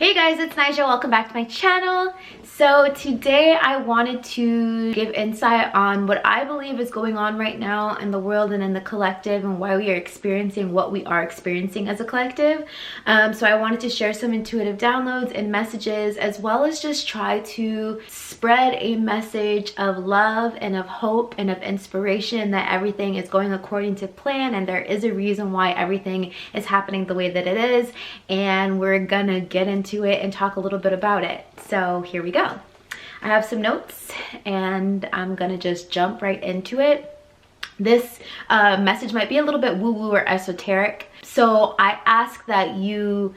Hey guys, it's Nigel. Welcome back to my channel. So today I wanted to give insight on what I believe is going on right now in the world and in the collective, and why we are experiencing what we are experiencing as a collective. So I wanted to share some intuitive downloads and messages, as well as just try to spread a message of love and of hope and of inspiration that everything is going according to plan, and there is a reason why everything is happening the way that it is, and we're gonna get into it and talk a little bit about it. So here we go. I have some notes and I'm gonna just jump right into it. This message might be a little bit woo-woo or esoteric, so I ask that you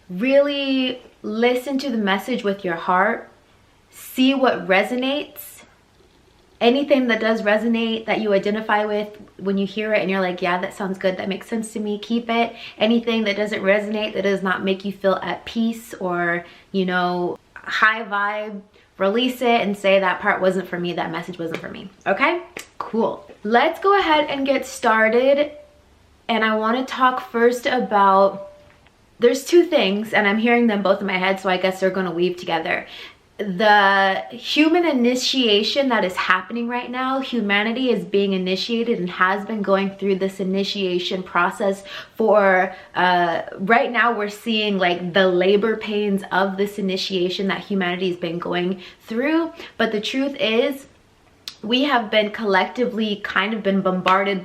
really listen to the message with your heart, see what resonates. Anything that does resonate, that you identify with when you hear it and you're like, yeah, that sounds good, that makes sense to me, keep it. Anything that doesn't resonate, that does not make you feel at peace or, you know, high vibe, release it and say that part wasn't for me, that message wasn't for me. Okay, cool. Let's go ahead and get started. And I want to talk first about, there's two things and I'm hearing them both in my head, so I guess they're going to weave together. The human initiation that is happening right now. Humanity is being initiated and has been going through this initiation process for right now we're seeing like the labor pains of this initiation that humanity has been going through. But the truth is, we have been collectively kind of been bombarded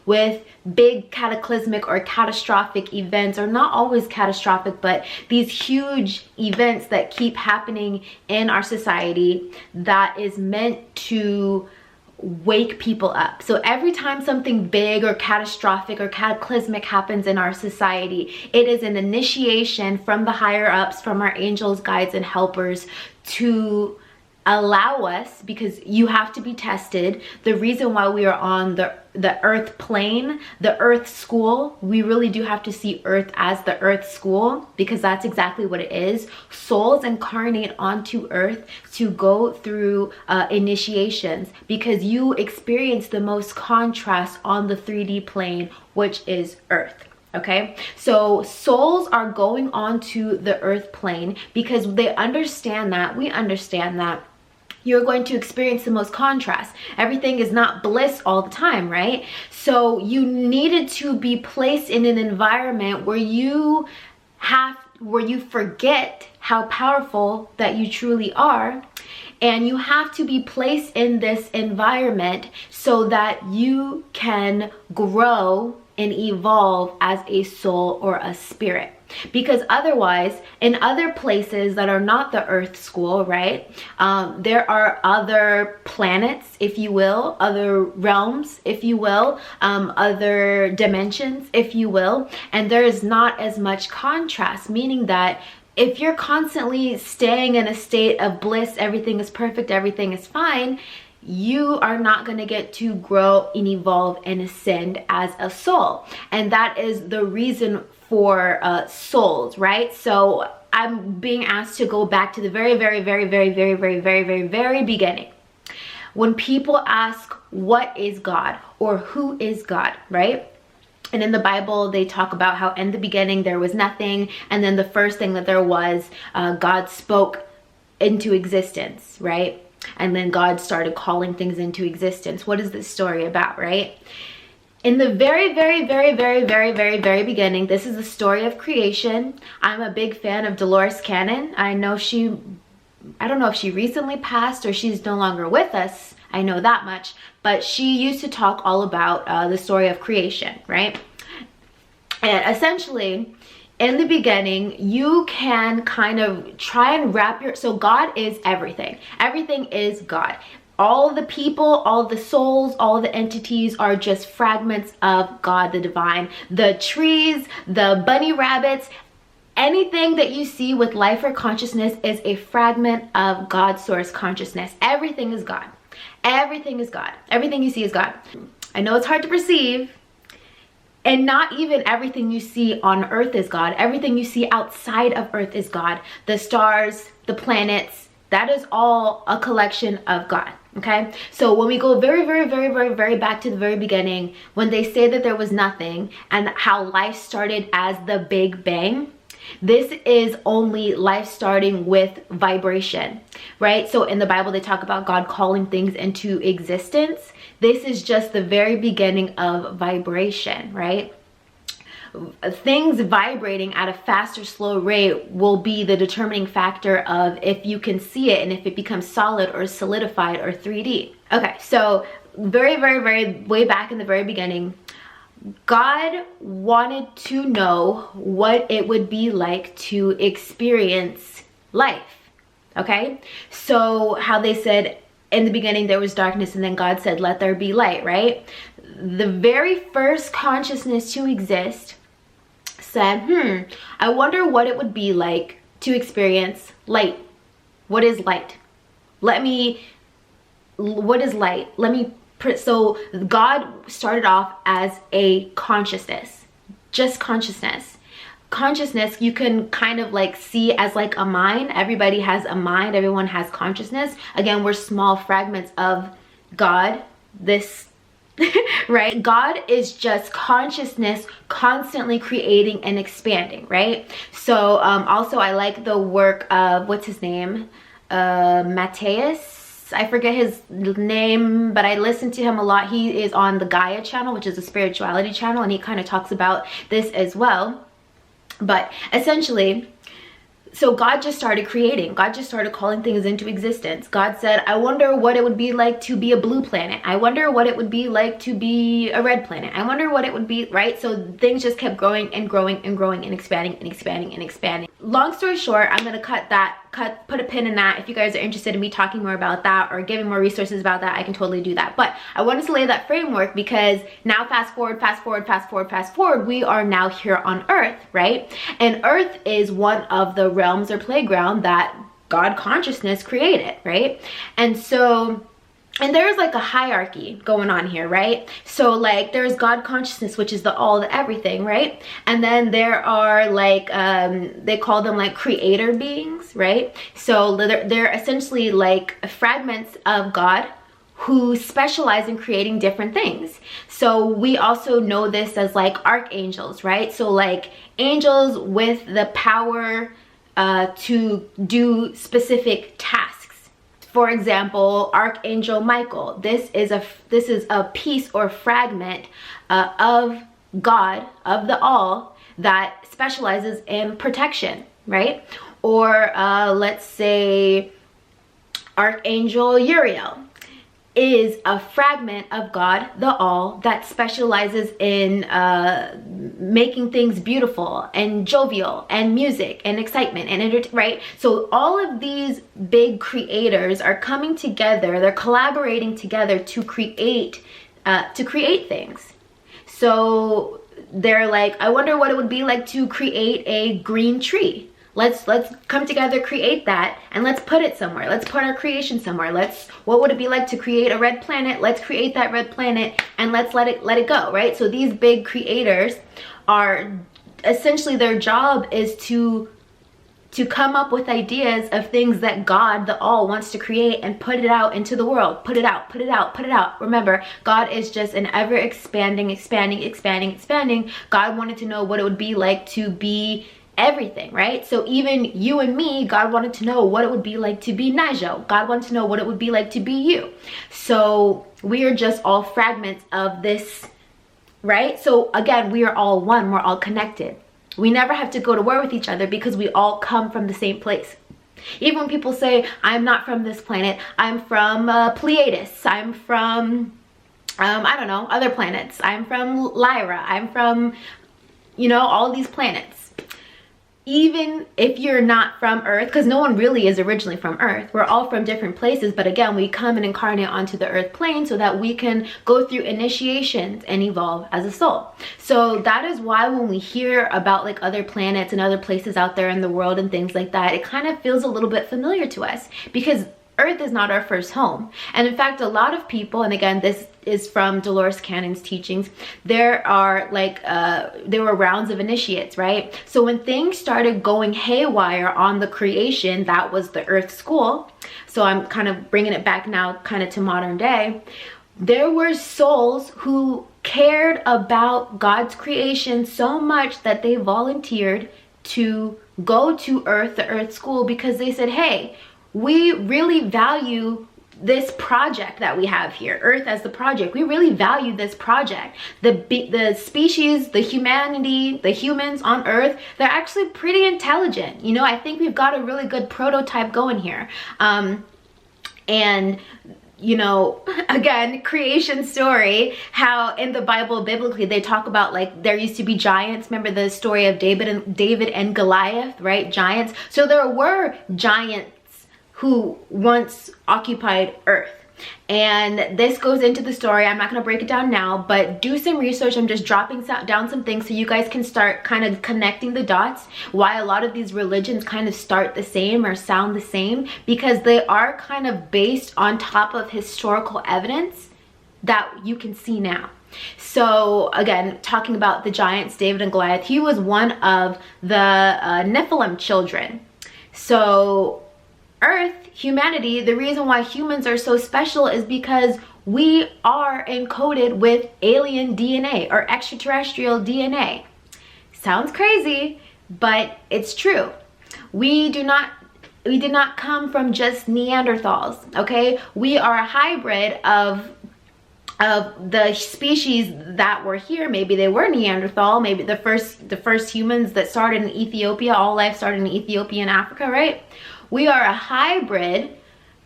with big cataclysmic or catastrophic events, or not always catastrophic, but these huge events that keep happening in our society that is meant to wake people up. So every time something big or catastrophic or cataclysmic happens in our society, it is an initiation from the higher ups, from our angels, guides, and helpers to allow us, because you have to be tested. The reason why we are on the earth plane, the earth school, we really do have to see earth as the earth school, because that's exactly what it is. Souls incarnate onto earth to go through initiations, because you experience the most contrast on the 3D plane, which is earth. Okay, so souls are going onto the earth plane because they understand that, we understand that you're going to experience the most contrast. Everything is not bliss all the time, right? So you needed to be placed in an environment where you forget how powerful that you truly are. And you have to be placed in this environment so that you can grow and evolve as a soul or a spirit. Because otherwise, in other places that are not the earth school, right, there are other planets, if you will, other realms, if you will, other dimensions, if you will, and there is not as much contrast, meaning that if you're constantly staying in a state of bliss, everything is perfect, everything is fine, you are not going to get to grow and evolve and ascend as a soul. And that is the reason for souls, right? So I'm being asked to go back to the very beginning. When people ask, what is God, or who is God, right? And in the Bible, they talk about how in the beginning there was nothing, and then the first thing that there was, God spoke into existence, right? And then God started calling things into existence. What is this story about, right? In the very beginning, this is the story of creation. I'm a big fan of Dolores Cannon. I know I don't know if she recently passed or she's no longer with us. I know that much. But she used to talk all about the story of creation, right? And essentially, in the beginning, you can kind of try and so God is everything. Everything is God. All the people, all the souls, all the entities are just fragments of God, the divine. The trees, the bunny rabbits, anything that you see with life or consciousness is a fragment of God's source consciousness. Everything is God. Everything is God. Everything you see is God. I know it's hard to perceive. And not even everything you see on earth is God. Everything you see outside of earth is God. The stars, the planets, that is all a collection of God. Okay, so when we go very back to the very beginning, when they say that there was nothing and how life started as the Big Bang, This is only life starting with vibration, right? So in the Bible, they talk about God calling things into existence. This is just the very beginning of vibration, right? Things vibrating at a fast or slow rate will be the determining factor of if you can see it and if it becomes solid or solidified or 3D. Okay, so very way back in the very beginning, God wanted to know what it would be like to experience life. Okay, so how they said in the beginning there was darkness, and then God said let there be light, right? The very first consciousness to exist said, I wonder what it would be like to experience light. What is light? What is light? So God started off as a consciousness, just consciousness. Consciousness you can kind of like see as like a mind. Everybody has a mind, everyone has consciousness. Again, we're small fragments of God, this right? God is just consciousness constantly creating and expanding, right? So also I like the work of, what's his name? Matthias. I forget his name, but I listen to him a lot. He is on the Gaia channel, which is a spirituality channel, and he kind of talks about this as well. But essentially, so God just started creating. God just started calling things into existence. God said, I wonder what it would be like to be a blue planet. I wonder what it would be like to be a red planet. I wonder what it would be, right? So things just kept growing and growing and growing and expanding and expanding and expanding. Long story short, I'm going to put a pin in that. If you guys are interested in me talking more about that or giving more resources about that, I can totally do that. But I wanted to lay that framework because now fast forward, we are now here on Earth, right? And Earth is one of the realms or playground that God consciousness created, right? And so, and there's like a hierarchy going on here, right? So like there's God consciousness, which is the all, the everything, right? And then there are like, they call them like creator beings, right? So they're essentially like fragments of God who specialize in creating different things. So we also know this as like archangels, right? So like angels with the power to do specific tasks. For example, Archangel Michael. This is a piece or fragment of God, of the all, that specializes in protection, right? Or let's say Archangel Uriel is a fragment of God, the all, that specializes in making things beautiful and jovial and music and excitement and right? So all of these big creators are coming together, they're collaborating together to create things. So they're like, I wonder what it would be like to create a green tree. Let's come together, create that, and let's put it somewhere. Let's put our creation somewhere. What would it be like to create a red planet? Let's create that red planet and let's let it go, right? So these big creators are essentially, their job is to come up with ideas of things that God, the all, wants to create and put it out into the world. Put it out. Remember, God is just an ever expanding. God wanted to know what it would be like to be everything, right? So even you and me, God wanted to know what it would be like to be Najo. God wanted to know what it would be like to be you. So we are just all fragments of this, right? So again, we are all one, we're all connected. We never have to go to war with each other because we all come from the same place. Even when people say, I'm not from this planet, I'm from Pleiades, I'm from, I don't know, other planets, I'm from Lyra, I'm from, you know, all these planets. Even if you're not from Earth, because no one really is originally from Earth, we're all from different places, but again, we come and incarnate onto the Earth plane so that we can go through initiations and evolve as a soul. So that is why when we hear about like other planets and other places out there in the world and things like that, it kind of feels a little bit familiar to us because Earth is not our first home. And in fact, a lot of people, and again, this is from Dolores Cannon's teachings, there are like, there were rounds of initiates, right? So when things started going haywire on the creation, that was the Earth school. So I'm kind of bringing it back now kind of to modern day. There were souls who cared about God's creation so much that they volunteered to go to Earth, the Earth School, because they said, hey, we really value this project that we have here, Earth as the project. We really value this project. The species, the humanity, the humans on Earth, they're actually pretty intelligent. You know, I think we've got a really good prototype going here. And you know, again, creation story, how in the Bible, biblically, they talk about, like, there used to be giants. Remember the story of David and Goliath, right? Giants. So there were giants who once occupied Earth. And this goes into the story. I'm not going to break it down now, but do some research. I'm just dropping down some things so you guys can start kind of connecting the dots, why a lot of these religions kind of start the same or sound the same, because they are kind of based on top of historical evidence that you can see now. So again, talking about the giants, David and Goliath, he was one of the Nephilim children. So Earth, humanity, the reason why humans are so special is because we are encoded with alien DNA or extraterrestrial DNA. Sounds crazy, but it's true. We did not come from just Neanderthals, okay? We are a hybrid of the species that were here. Maybe they were Neanderthal, maybe the first humans that started in Ethiopia, all life started in Ethiopia and Africa, right? We are a hybrid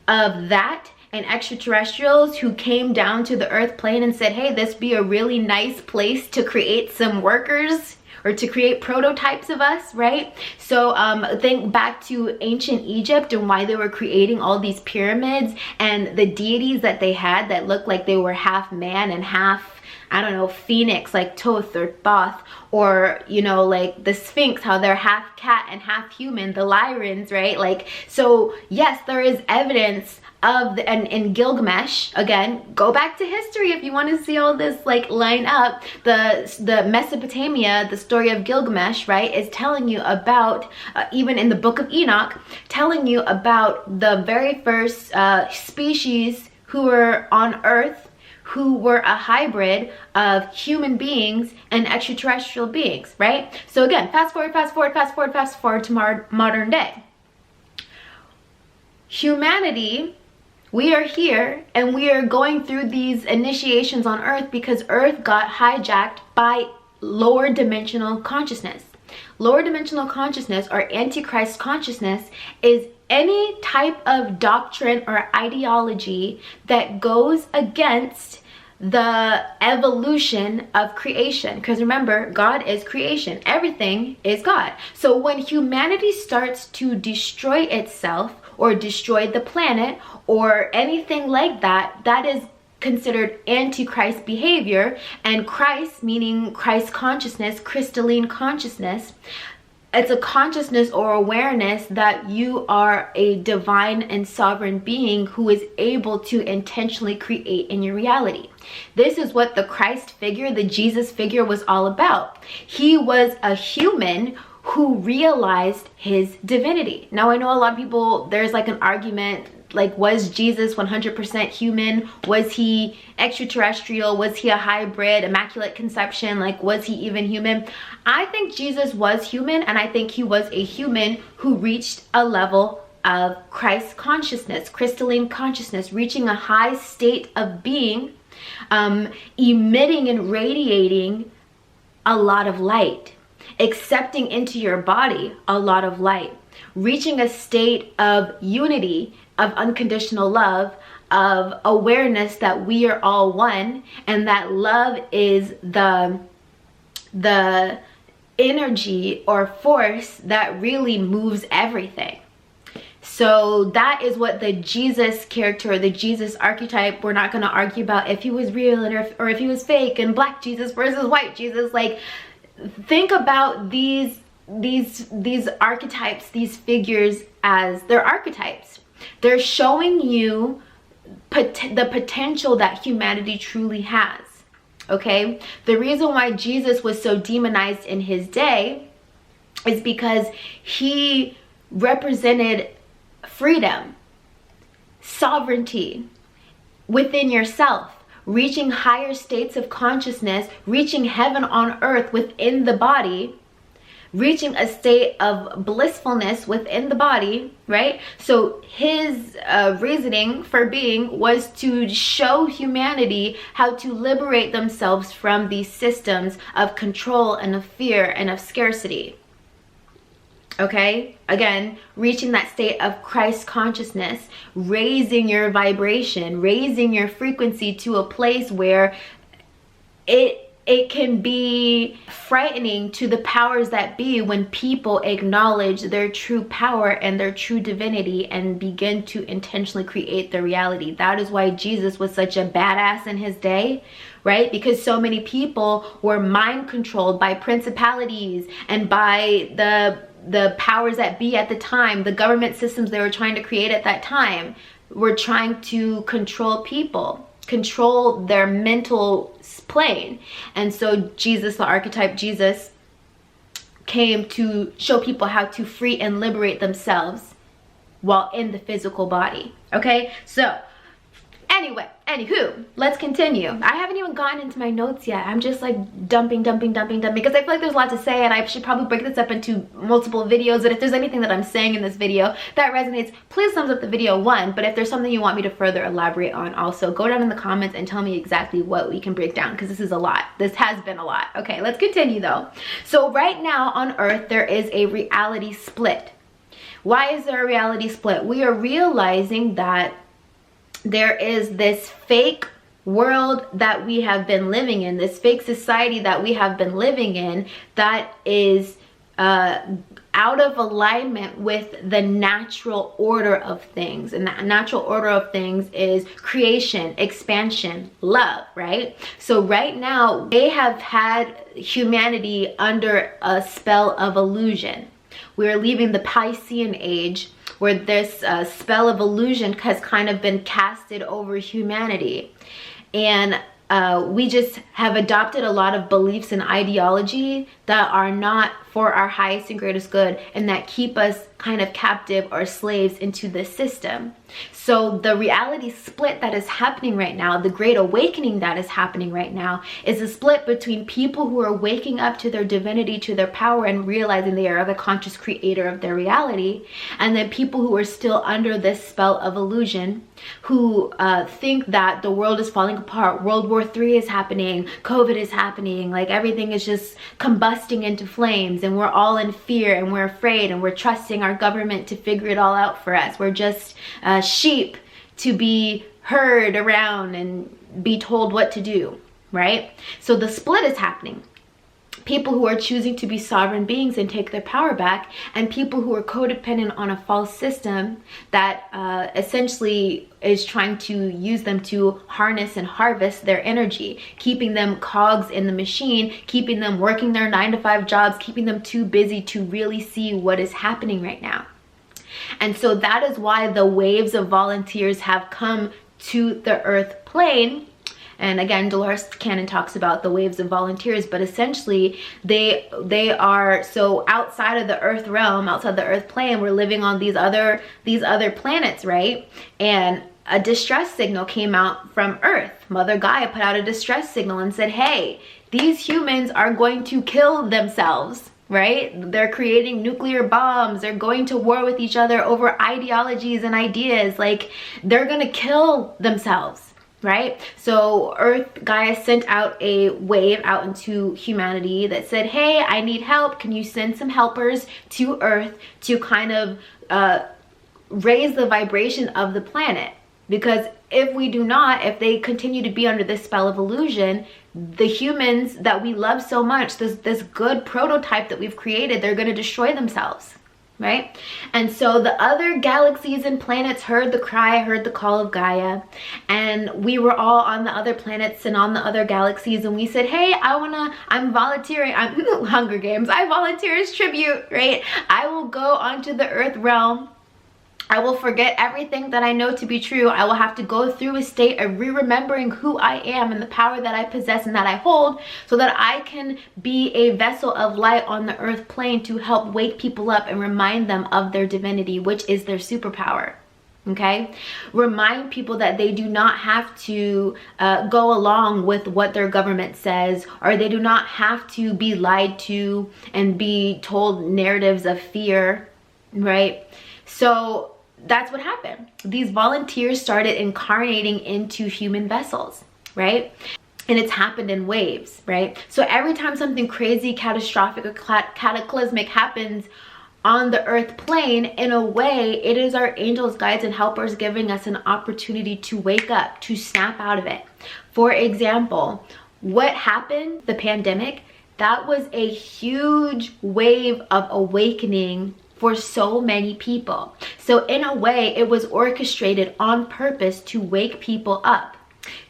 of that and extraterrestrials who came down to the Earth plane and said, hey, this be a really nice place to create some workers or to create prototypes of us, right? So think back to ancient Egypt and why they were creating all these pyramids and the deities that they had that looked like they were half man and half, I don't know, phoenix, like Thoth or Thoth, or, you know, like the Sphinx, how they're half cat and half human, the Lyrans, right? Like, so yes, there is evidence of and in Gilgamesh, again, go back to history if you want to see all this like line up. The Mesopotamia, the story of Gilgamesh, right, is telling you about, even in the book of Enoch, telling you about the very first species who were on Earth, who were a hybrid of human beings and extraterrestrial beings, right? So again, fast forward to modern day. Humanity, we are here and we are going through these initiations on Earth because Earth got hijacked by lower dimensional consciousness. Lower dimensional consciousness, or AntiChrist consciousness, is any type of doctrine or ideology that goes against the evolution of creation. Because remember, God is creation. Everything is God. So when humanity starts to destroy itself or destroy the planet or anything like that, that is considered antichrist behavior. And Christ, meaning Christ consciousness, crystalline consciousness, it's a consciousness or awareness that you are a divine and sovereign being who is able to intentionally create in your reality. This is what the Christ figure, the Jesus figure, was all about. He was a human who realized his divinity. Now, I know a lot of people, there's like an argument, like, was Jesus 100% human? Was he extraterrestrial? Was he a hybrid, immaculate conception? Like, was he even human? I think Jesus was human, and I think he was a human who reached a level of Christ consciousness, crystalline consciousness, reaching a high state of being, emitting and radiating a lot of light, accepting into your body a lot of light, reaching a state of unity, of unconditional love, of awareness that we are all one, and that love is the energy or force that really moves everything. So that is what the Jesus character, the Jesus archetype, we're not going to argue about if he was real or if he was fake, and black Jesus versus white Jesus. Like, think about these archetypes, these figures, as they're archetypes. They're showing you the potential that humanity truly has, okay? The reason why Jesus was so demonized in his day is because he represented freedom, sovereignty within yourself, reaching higher states of consciousness, reaching heaven on earth within the body, reaching a state of blissfulness within the body, right? So his reasoning for being was to show humanity how to liberate themselves from these systems of control and of fear and of scarcity. Okay, again, reaching that state of Christ consciousness, raising your vibration, raising your frequency to a place where it can be frightening to the powers that be when people acknowledge their true power and their true divinity and begin to intentionally create their reality. That is why Jesus was such a badass in his day, right? Because so many people were mind controlled by principalities and by the powers that be at the time. The government systems they were trying to create at that time were trying to control people, control their mental plane. And so Jesus, the archetype Jesus, came to show people how to free and liberate themselves while in the physical body. Okay, so anyway, anywho, let's continue. I haven't even gotten into my notes yet. I'm just like dumping because I feel like there's a lot to say and I should probably break this up into multiple videos. And if there's anything that I'm saying in this video that resonates, please thumbs up the video, one. But if there's something you want me to further elaborate on, also go down in the comments and tell me exactly what we can break down, because this is a lot. This has been a lot. Okay, let's continue though. So right now on Earth, there is a reality split. Why is there a reality split? We are realizing that there is this fake world that we have been living in, this fake society that we have been living in, that is out of alignment with the natural order of things. And that natural order of things is creation, expansion, love, right? So right now, they have had humanity under a spell of illusion. We're leaving the Piscean age, where this spell of illusion has kind of been casted over humanity. And we just have adopted a lot of beliefs and ideology that are not for our highest and greatest good, and that keep us kind of captive or slaves into this system. So the reality split that is happening right now, the great awakening that is happening right now, is a split between people who are waking up to their divinity, to their power, and realizing they are the conscious creator of their reality, and then people who are still under this spell of illusion, who think that the world is falling apart, World War III is happening, COVID is happening, like everything is just combusting into flames, and we're all in fear and we're afraid and we're trusting our government to figure it all out for us. We're just sheep to be heard around and be told what to do, right? So the split is happening. People who are choosing to be sovereign beings and take their power back, and people who are codependent on a false system that essentially is trying to use them to harness and harvest their energy, keeping them cogs in the machine, keeping them working their 9-to-5 jobs, keeping them too busy to really see what is happening right now. And so that is why the waves of volunteers have come to the earth plane. And again, Dolores Cannon talks about the waves of volunteers, but essentially they are so outside of the earth realm, outside the earth plane. We're living on these other planets, right? And a distress signal came out from Earth. Mother Gaia put out a distress signal and said, hey, these humans are going to kill themselves, right? They're creating nuclear bombs. They're going to war with each other over ideologies and ideas. Like, they're going to kill themselves. Right? So Earth Gaia sent out a wave out into humanity that said, hey, I need help. Can you send some helpers to Earth to kind of raise the vibration of the planet? Because if we do not, if they continue to be under this spell of illusion, the humans that we love so much, this good prototype that we've created, they're going to destroy themselves. Right? And so the other galaxies and planets heard the cry, heard the call of Gaia, and we were all on the other planets and on the other galaxies, and we said, hey, I'm volunteering, I'm Hunger Games, I volunteer as tribute, right? I will go onto the earth realm. I will forget everything that I know to be true. I will have to go through a state of remembering who I am and the power that I possess and that I hold, so that I can be a vessel of light on the earth plane to help wake people up and remind them of their divinity, which is their superpower, Okay, remind people that they do not have to go along with what their government says, or they do not have to be lied to and be told narratives of fear, right? So that's what happened. These volunteers started incarnating into human vessels, right? And it's happened in waves, right? So every time something crazy, catastrophic, or cataclysmic happens on the earth plane, in a way, it is our angels, guides, and helpers giving us an opportunity to wake up, to snap out of it. For example, what happened, the pandemic, that was a huge wave of awakening for so many people. So in a way, it was orchestrated on purpose to wake people up,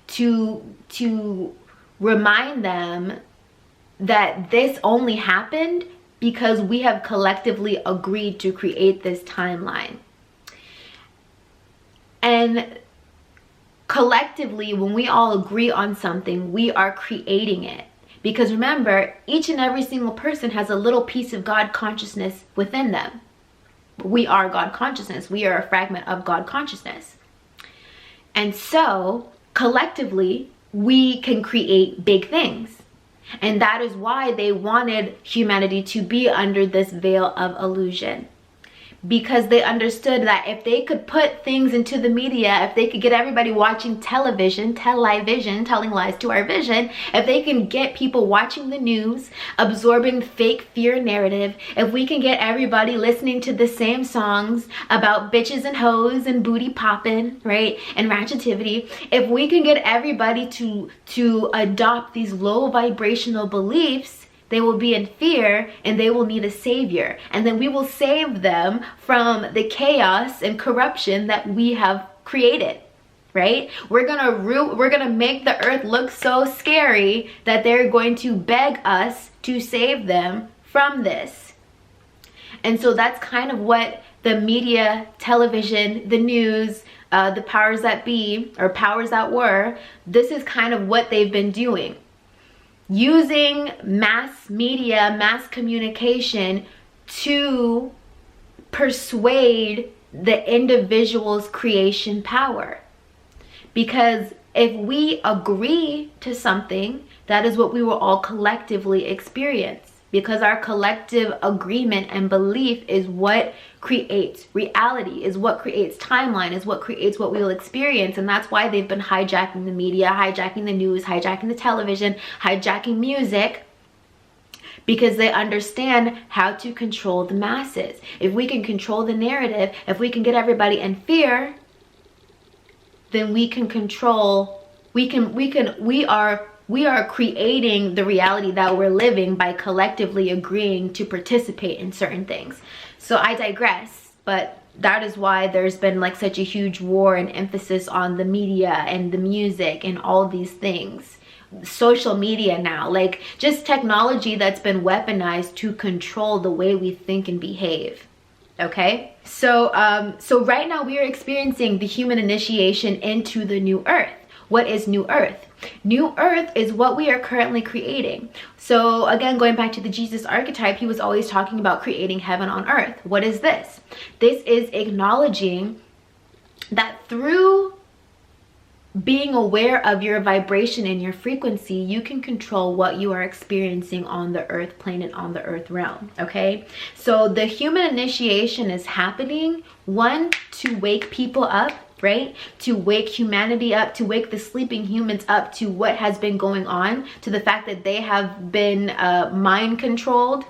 to remind them that this only happened because we have collectively agreed to create this timeline. And collectively, when we all agree on something, we are creating it. Because remember, each and every single person has a little piece of God consciousness within them. We are God consciousness. We are a fragment of God consciousness. And so, collectively, we can create big things. And that is why they wanted humanity to be under this veil of illusion. Because they understood that if they could put things into the media, if they could get everybody watching television, television, telling lies to our vision, if they can get people watching the news, absorbing fake fear narrative, if we can get everybody listening to the same songs about bitches and hoes and booty popping, right, and ratchetivity, if we can get everybody to adopt these low vibrational beliefs, they will be in fear and they will need a savior. And then we will save them from the chaos and corruption that we have created, right? We're gonna make the earth look so scary that they're going to beg us to save them from this. And so that's kind of what the media, television, the news, the powers that be, or powers that were, this is kind of what they've been doing. Using mass media, mass communication to persuade the individual's creation power. Because if we agree to something, that is what we will all collectively experience. Because our collective agreement and belief is what creates reality, is what creates timeline, is what creates what we will experience. And that's why they've been hijacking the media, hijacking the news, hijacking the television, hijacking music, because they understand how to control the masses. If we can control the narrative, if we can get everybody in fear, then we can control, we are creating the reality that we're living by collectively agreeing to participate in certain things. So I digress, but that is why there's been like such a huge war and emphasis on the media and the music and all these things. Social media now, like just technology that's been weaponized to control the way we think and behave. Okay, so right now we are experiencing the human initiation into the new earth. What is new earth? New earth is what we are currently creating. So again, going back to the Jesus archetype, he was always talking about creating heaven on earth. What is this? This is acknowledging that through being aware of your vibration and your frequency, you can control what you are experiencing on the earth plane and on the earth realm. Okay, so the human initiation is happening, one, to wake people up, right? To wake humanity up, to wake the sleeping humans up to what has been going on, to the fact that they have been mind controlled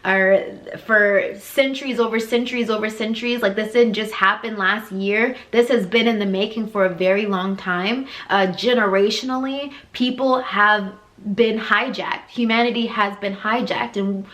or for centuries over centuries over centuries. Like this didn't just happen last year. This has been in the making for a very long time. Generationally, people have been hijacked. Humanity has been hijacked, and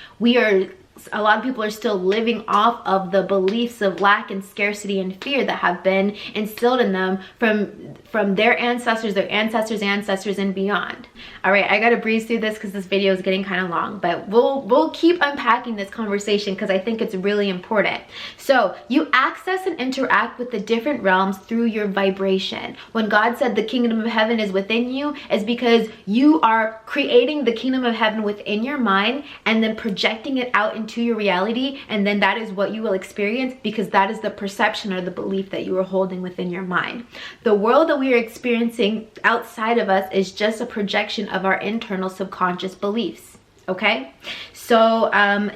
a lot of people are still living off of the beliefs of lack and scarcity and fear that have been instilled in them from from their ancestors, ancestors, and beyond. All right, I gotta breeze through this because this video is getting kind of long, but we'll keep unpacking this conversation because I think it's really important. So you access and interact with the different realms through your vibration. When God said the kingdom of heaven is within you, is because you are creating the kingdom of heaven within your mind and then projecting it out into your reality, and then that is what you will experience, because that is the perception or the belief that you are holding within your mind. The world that we are experiencing outside of us is just a projection of our internal subconscious beliefs. Okay, so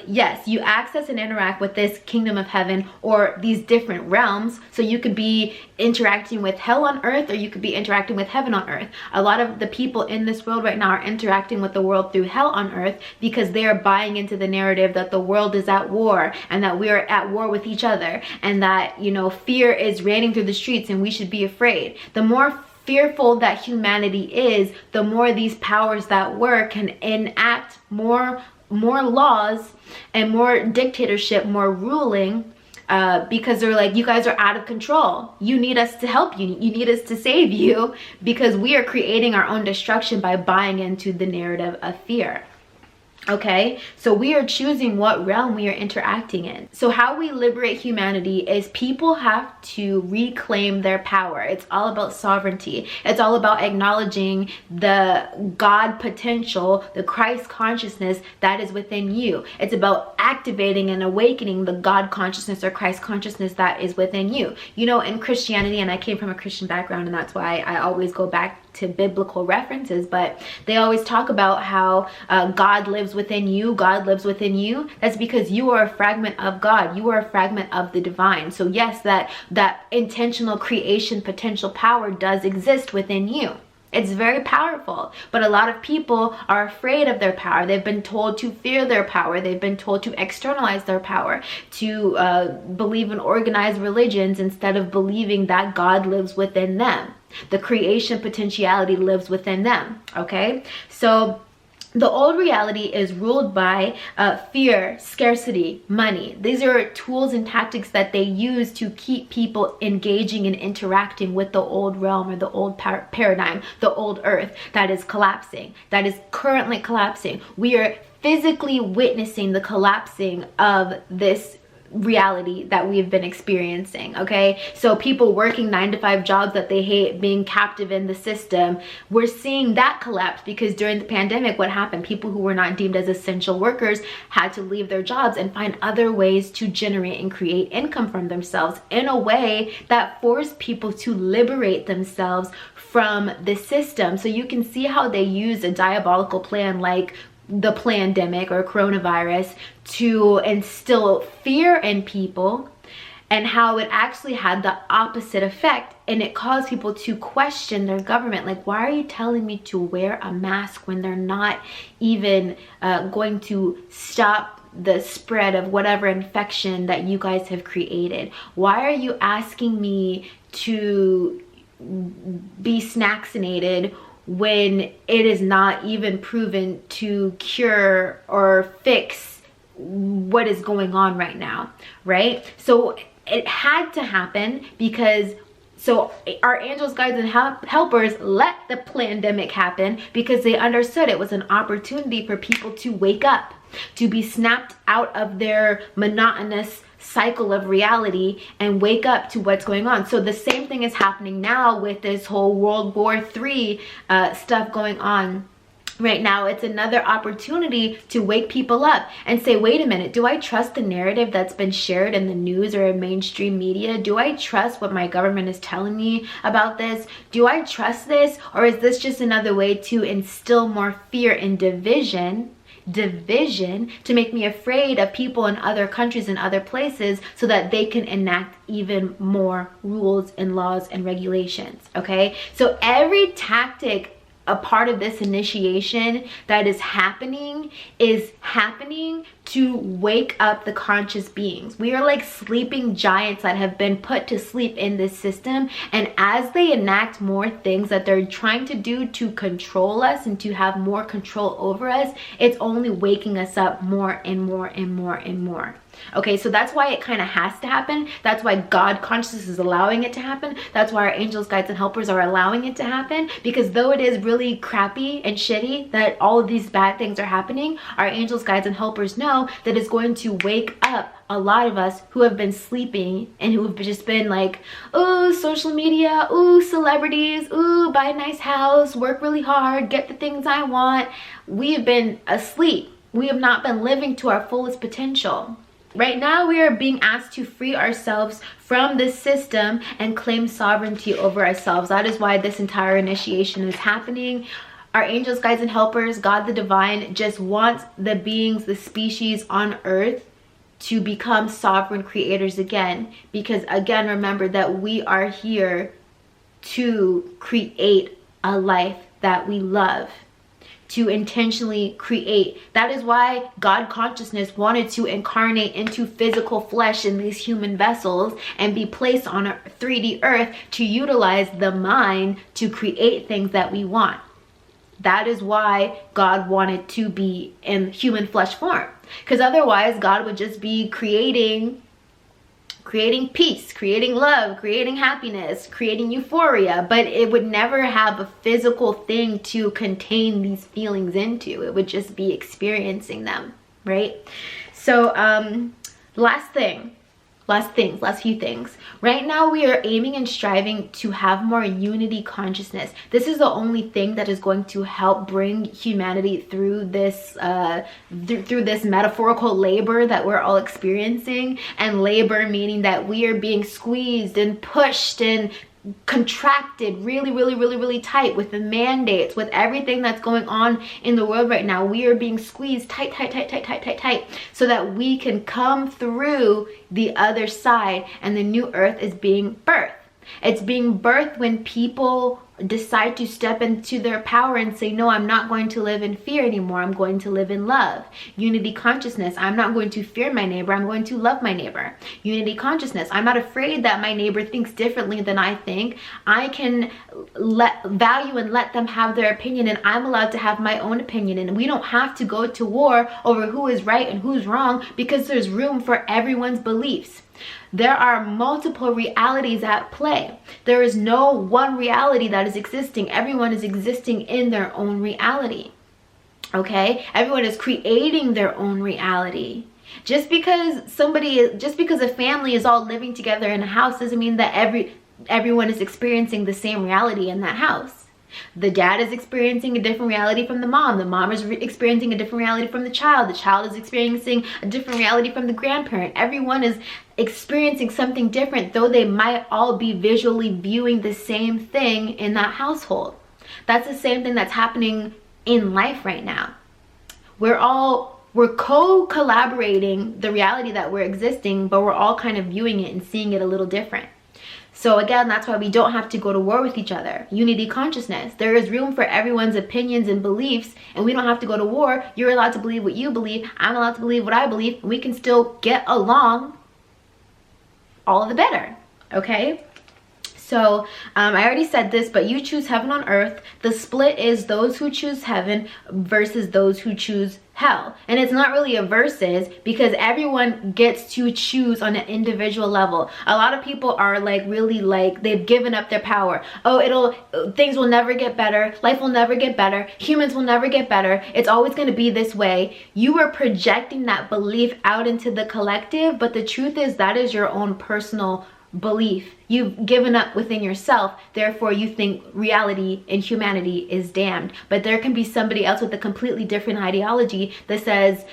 yes, you access and interact with this kingdom of heaven or these different realms. So you could be interacting with hell on earth, or you could be interacting with heaven on earth. A lot of the people in this world right now are interacting with the world through hell on earth because they are buying into the narrative that the world is at war and that we are at war with each other, and that, you know, fear is reigning through the streets and we should be afraid. The more fearful that humanity is, the more these powers that work can enact more laws and more dictatorship, more ruling, because they're like, you guys are out of control. You need us to help you. You need us to save you, because we are creating our own destruction by buying into the narrative of fear. Okay, so we are choosing what realm we are interacting in. So how we liberate humanity is people have to reclaim their power. It's all about sovereignty. It's all about acknowledging the God potential, the Christ consciousness that is within you. It's about activating and awakening the God consciousness or Christ consciousness that is within you. You know, in Christianity, and I came from a Christian background, and that's why I always go back to biblical references, but they always talk about how God lives within you, God lives within you. That's because you are a fragment of God. You are a fragment of the divine. So yes, that intentional creation potential power does exist within you. It's very powerful, but a lot of people are afraid of their power. They've been told to fear their power. They've been told to externalize their power, to believe in organized religions instead of believing that God lives within them. The creation potentiality lives within them, okay? So the old reality is ruled by fear, scarcity, money. These are tools and tactics that they use to keep people engaging and interacting with the old realm or the old paradigm, the old earth that is collapsing, that is currently collapsing. We are physically witnessing the collapsing of this reality that we've been experiencing. Okay, so people working 9-to-5 jobs that they hate, being captive in the system, we're seeing that collapse, because during the pandemic, what happened? People who were not deemed as essential workers had to leave their jobs and find other ways to generate and create income from themselves in a way that forced people to liberate themselves from the system. So you can see how they use a diabolical plan like the pandemic or coronavirus to instill fear in people, and how it actually had the opposite effect, and it caused people to question their government. Like, why are you telling me to wear a mask when they're not even going to stop the spread of whatever infection that you guys have created? Why are you asking me to be snaccinated when it is not even proven to cure or fix what is going on right now, right? So it had to happen because our angels, guides, and helpers let the pandemic happen because they understood it was an opportunity for people to wake up, to be snapped out of their monotonous cycle of reality and wake up to what's going on. So the same thing is happening now with this whole World War III stuff going on right now. It's another opportunity to wake people up and say, wait a minute, do I trust the narrative that's been shared in the news or in mainstream media? Do I trust what my government is telling me about this? Do I trust this? Or is this just another way to instill more fear and division to make me afraid of people in other countries and other places so that they can enact even more rules and laws and regulations? Okay, so every tactic, a part of this initiation that is happening to wake up the conscious beings. We are like sleeping giants that have been put to sleep in this system, and as they enact more things that they're trying to do to control us and to have more control over us, it's only waking us up more and more and more and more. Okay, so that's why it kind of has to happen. That's why God consciousness is allowing it to happen. That's why our angels, guides, and helpers are allowing it to happen. Because though it is really crappy and shitty that all of these bad things are happening, our angels, guides, and helpers know that it's going to wake up a lot of us who have been sleeping and who have just been like, oh, social media, ooh, celebrities, ooh, buy a nice house, work really hard, get the things I want. We have been asleep. We have not been living to our fullest potential. Right now, we are being asked to free ourselves from this system and claim sovereignty over ourselves. That is why this entire initiation is happening. Our angels, guides, and helpers, God the Divine, just wants the beings, the species on earth to become sovereign creators again. Because again, remember that we are here to create a life that we love, to intentionally create. That is why God consciousness wanted to incarnate into physical flesh in these human vessels and be placed on a 3D earth to utilize the mind to create things that we want. That is why God wanted to be in human flesh form, because otherwise God would just be creating peace, creating love, creating happiness, creating euphoria, but it would never have a physical thing to contain these feelings into. It would just be experiencing them, right? So last few things. Right now we are aiming and striving to have more unity consciousness. This is the only thing that is going to help bring humanity through this through this metaphorical labor that we're all experiencing. And labor meaning that we are being squeezed and pushed and contracted really tight with the mandates, with everything that's going on in the world right now. We are being squeezed tight so that we can come through the other side, and the new earth is being birthed. It's being birthed when people decide to step into their power and say, no, I'm not going to live in fear anymore. I'm going to live in love. Unity consciousness. I'm not going to fear my neighbor. I'm going to love my neighbor. Unity consciousness. I'm not afraid that my neighbor thinks differently than I think. I can value and let them have their opinion, and I'm allowed to have my own opinion. And we don't have to go to war over who is right and who's wrong, because there's room for everyone's beliefs. There are multiple realities at play. There is no one reality that is existing. Everyone is existing in their own reality. Okay? Everyone is creating their own reality. Just because a family is all living together in a house doesn't mean that everyone is experiencing the same reality in that house. The dad is experiencing a different reality from the mom. The mom is experiencing a different reality from the child. The child is experiencing a different reality from the grandparent. Everyone is experiencing something different, though they might all be visually viewing the same thing in that household. That's the same thing that's happening in life right now. We're co-collaborating the reality that we're existing, but we're all kind of viewing it and seeing it a little different. So again, that's why we don't have to go to war with each other. Unity consciousness. There is room for everyone's opinions and beliefs, and we don't have to go to war. You're allowed to believe what you believe. I'm allowed to believe what I believe, and we can still get along all the better, okay? So I already said this, but you choose heaven on earth. The split is those who choose heaven versus those who choose hell. And it's not really a versus, because everyone gets to choose on an individual level. A lot of people are they've given up their power. Oh, things will never get better. Life will never get better. Humans will never get better. It's always going to be this way. You are projecting that belief out into the collective, but the truth is that is your own personal belief. You've given up within yourself, therefore you think reality and humanity is damned. But there can be somebody else with a completely different ideology that says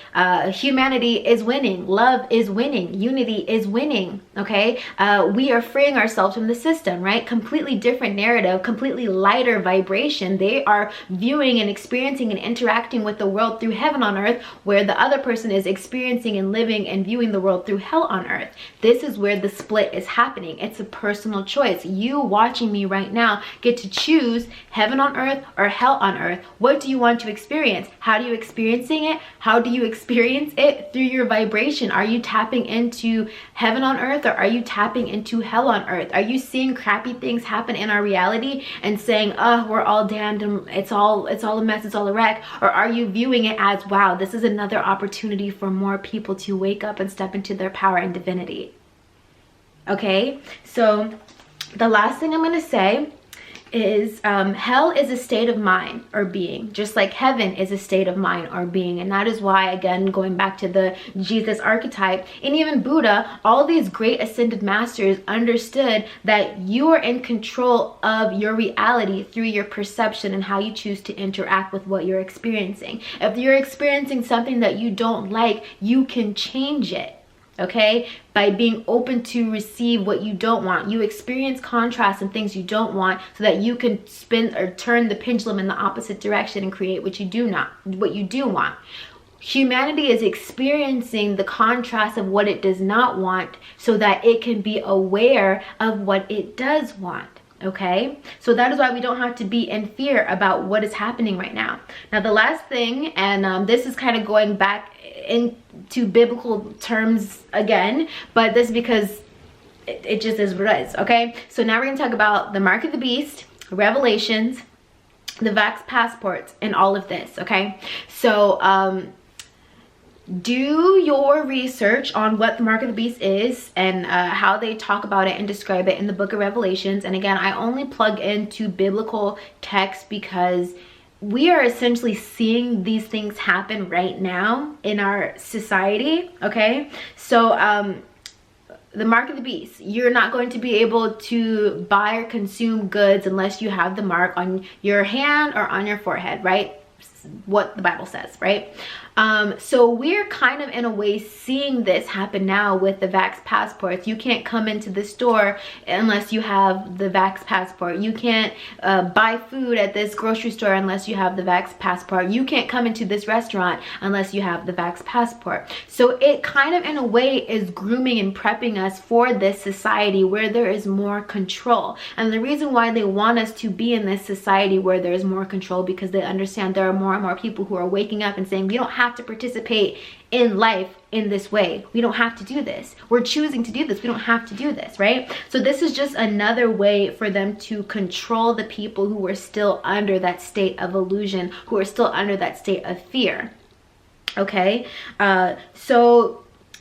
humanity is winning, love is winning, unity is winning, okay? We are freeing ourselves from the system, right? Completely different narrative, completely lighter vibration. They are viewing and experiencing and interacting with the world through heaven on earth, where the other person is experiencing and living and viewing the world through hell on earth. This is where the split is happening. happening. It's a personal choice. You watching me right now get to choose heaven on earth or hell on earth. What do you want to experience? How do you experiencing it? How do you experience it? Through your vibration. Are you tapping into heaven on earth, or are you tapping into hell on earth? Are you seeing crappy things happen in our reality and saying, oh, we're all damned and it's all a mess, it's all a wreck? Or are you viewing it as, wow, this is another opportunity for more people to wake up and step into their power and divinity? Okay, so the last thing I'm going to say is hell is a state of mind or being, just like heaven is a state of mind or being. And that is why, again, going back to the Jesus archetype, and even Buddha, all these great ascended masters understood that you are in control of your reality through your perception and how you choose to interact with what you're experiencing. If you're experiencing something that you don't like, you can change it. Okay, by being open to receive what you don't want. You experience contrast and things you don't want so that you can spin or turn the pendulum in the opposite direction and create what you do want. Humanity is experiencing the contrast of what it does not want so that it can be aware of what it does want. Okay, so that is why we don't have to be in fear about what is happening right now. Now, the last thing, and this is kind of going back into biblical terms again, but this is because it just is what it is. Okay, so now we're going to talk about the mark of the beast, Revelations, the Vax passports, and all of this. Okay, so do your research on what the mark of the beast is and how they talk about it and describe it in the book of Revelations. And again, I only plug into biblical text because we are essentially seeing these things happen right now in our society. Okay, so the mark of the beast, you're not going to be able to buy or consume goods unless you have the mark on your hand or on your forehead, right? What the Bible says, right? So we're kind of in a way seeing this happen now with the Vax passports. You can't come into the store unless you have the Vax passport. You can't buy food at this grocery store unless you have the Vax passport. You can't come into this restaurant unless you have the Vax passport. So it kind of in a way is grooming and prepping us for this society where there is more control. And the reason why they want us to be in this society where there is more control, because they understand there are more and more people who are waking up and saying, we don't have to participate in life in this way. We don't have to do this. We're choosing to do this. We don't have to do this, right? So this is just another way for them to control the people who are still under that state of illusion, who are still under that state of fear. Okay, so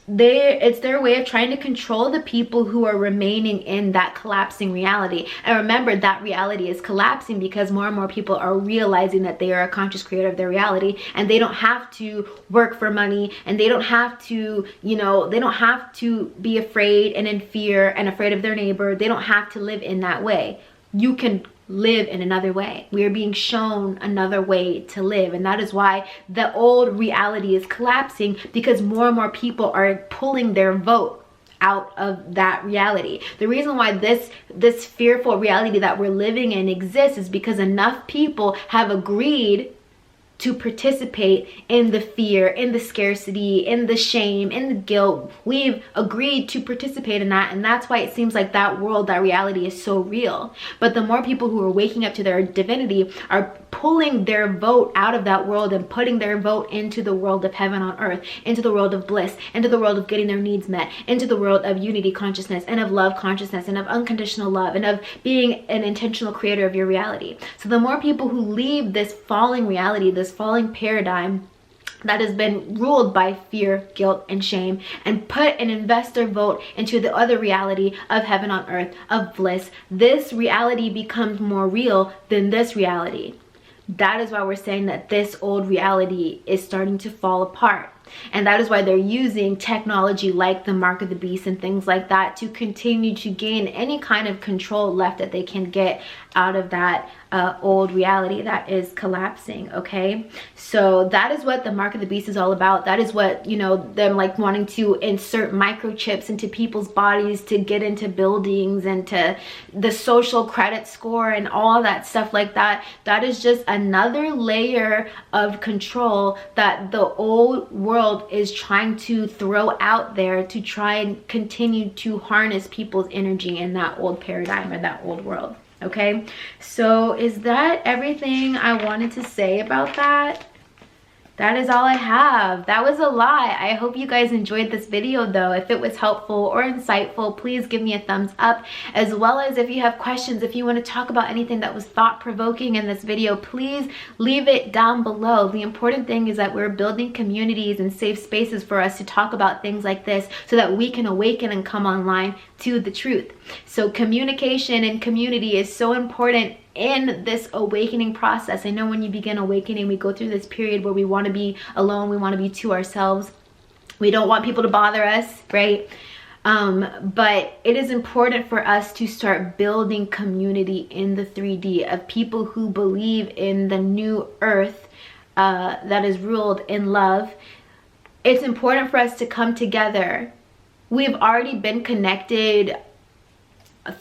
it's their way of trying to control the people who are remaining in that collapsing reality. And remember, that reality is collapsing because more and more people are realizing that they are a conscious creator of their reality, and they don't have to work for money, and they don't have to, they don't have to be afraid and in fear and afraid of their neighbor. They don't have to live in that way. You can live in another way. We are being shown another way to live, and that is why the old reality is collapsing, because more and more people are pulling their vote out of that reality. The reason why this fearful reality that we're living in exists is because enough people have agreed to participate in the fear, in the scarcity, in the shame, in the guilt. We've agreed to participate in that, and that's why it seems like that world, that reality is so real. But the more people who are waking up to their divinity are pulling their vote out of that world and putting their vote into the world of heaven on earth, into the world of bliss, into the world of getting their needs met, into the world of unity consciousness and of love consciousness and of unconditional love and of being an intentional creator of your reality. So the more people who leave this falling reality, this falling paradigm that has been ruled by fear, guilt, and shame, and put and invest their vote into the other reality of heaven on earth, of bliss, this reality becomes more real than this reality. That is why we're saying that this old reality is starting to fall apart. And that is why they're using technology like the mark of the beast and things like that to continue to gain any kind of control left that they can get out of that old reality that is collapsing. Okay, so that is what the mark of the beast is all about. That is what, them like wanting to insert microchips into people's bodies to get into buildings and to the social credit score and all that stuff like that. That is just another layer of control that the old world world is trying to throw out there to try and continue to harness people's energy in that old paradigm or that old world. Okay, so is that everything I wanted to say about that? That is all I have. That was a lot. I hope you guys enjoyed this video though. If it was helpful or insightful, please give me a thumbs up, as well as if you have questions, if you want to talk about anything that was thought-provoking in this video, please leave it down below. The important thing is that we're building communities and safe spaces for us to talk about things like this so that we can awaken and come online to the truth. So communication and community is so important in this awakening process. I know when you begin awakening, we go through this period where we want to be alone, we want to be to ourselves, we don't want people to bother us, right? But it is important for us to start building community in the 3D of people who believe in the new earth that is ruled in love. It's important for us to come together. We've already been connected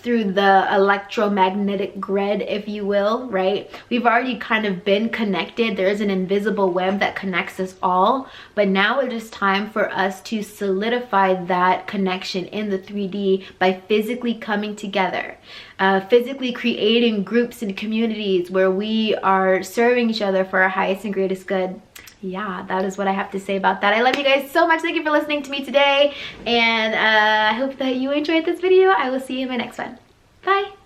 through the electromagnetic grid, if you will, right? We've already kind of been connected. There's an invisible web that connects us all, but now it is time for us to solidify that connection in the 3D by physically coming together, physically creating groups and communities where we are serving each other for our highest and greatest good. Yeah, that is what I have to say about that. I love you guys so much. Thank you for listening to me today, and I hope that you enjoyed this video. I will see you in my next one. Bye.